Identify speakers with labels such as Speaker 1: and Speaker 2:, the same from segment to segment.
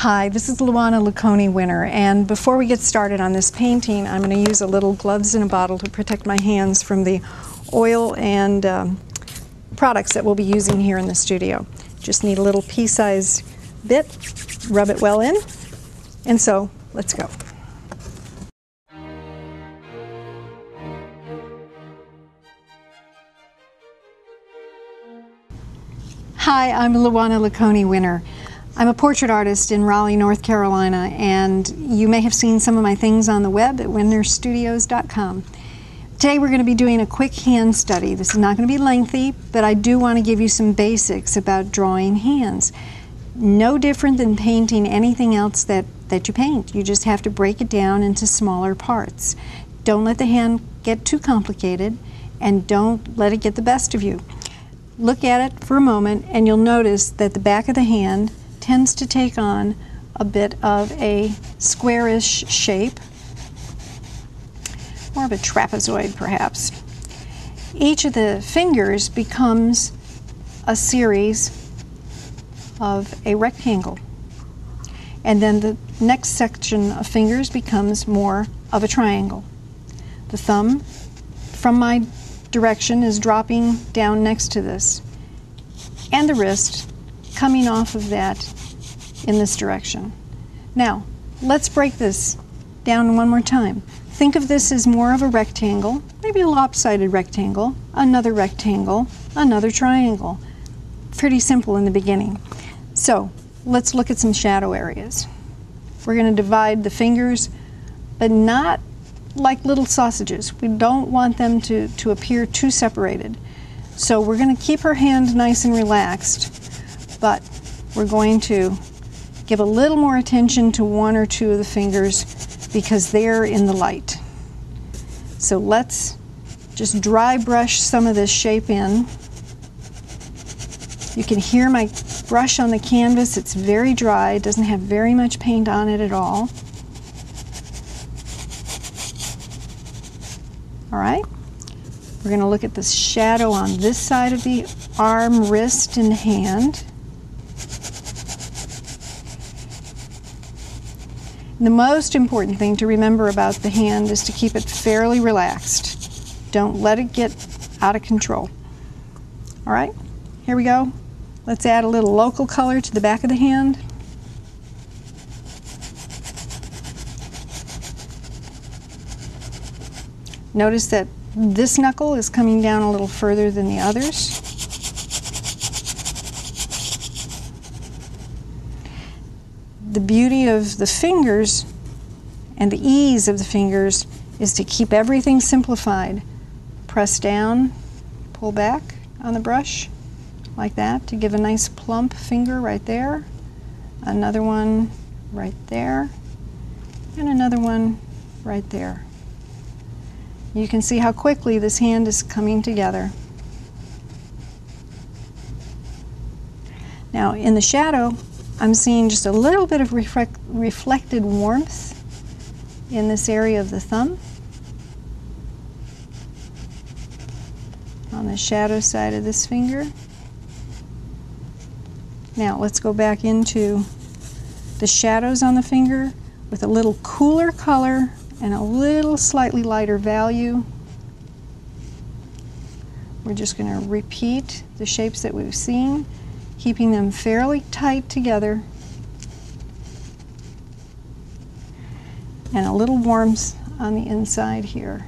Speaker 1: Hi, this is Luana winner, and before we get started on this painting, I'm going to use a little gloves in a bottle to protect my hands from the oil and products that we'll be using here in the studio. Just need a little pea-sized bit, rub it well in, and so let's go. Hi, I'm Luana winner. I'm a portrait artist in Raleigh, North Carolina, and you may have seen some of my things on the web at winnerstudios.com. Today we're going to be doing a quick hand study. This is not going to be lengthy, but I do want to give you some basics about drawing hands. No different than painting anything else that you paint. You just have to break it down into smaller parts. Don't let the hand get too complicated, and don't let it get the best of you. Look at it for a moment and you'll notice that the back of the hand tends to take on a bit of a squarish shape, more of a trapezoid perhaps. Each of the fingers becomes a series of a rectangle, and then the next section of fingers becomes more of a triangle. The thumb from my direction is dropping down next to this, and the wrist coming off of that in this direction. Now, let's break this down one more time. Think of this as more of a rectangle, maybe a lopsided rectangle, another triangle. Pretty simple in the beginning. So, let's look at some shadow areas. We're going to divide the fingers, but not like little sausages. We don't want them to appear too separated. So we're going to keep her hand nice and relaxed, but we're going to give a little more attention to one or two of the fingers because they're in the light. So let's just dry brush some of this shape in. You can hear my brush on the canvas. It's very dry. It doesn't have very much paint on it at all. All right, we're going to look at the shadow on this side of the arm, wrist, and hand. The most important thing to remember about the hand is to keep it fairly relaxed. Don't let it get out of control. All right, here we go. Let's add a little local color to the back of the hand. Notice that this knuckle is coming down a little further than the others. The beauty of the fingers and the ease of the fingers is to keep everything simplified. Press down, pull back on the brush like that to give a nice plump finger right there. Another one right there, and another one right there. You can see how quickly this hand is coming together. Now in the shadow, I'm seeing just a little bit of reflected warmth in this area of the thumb, on the shadow side of this finger. Now let's go back into the shadows on the finger with a little cooler color and a little slightly lighter value. We're just going to repeat the shapes that we've seen, keeping them fairly tight together, and a little warmth on the inside here.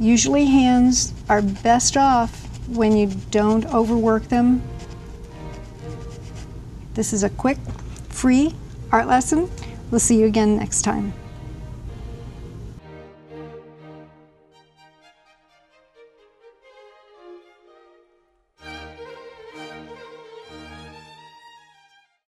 Speaker 1: Usually hands are best off when you don't overwork them. This is a quick, free art lesson. We'll see you again next time.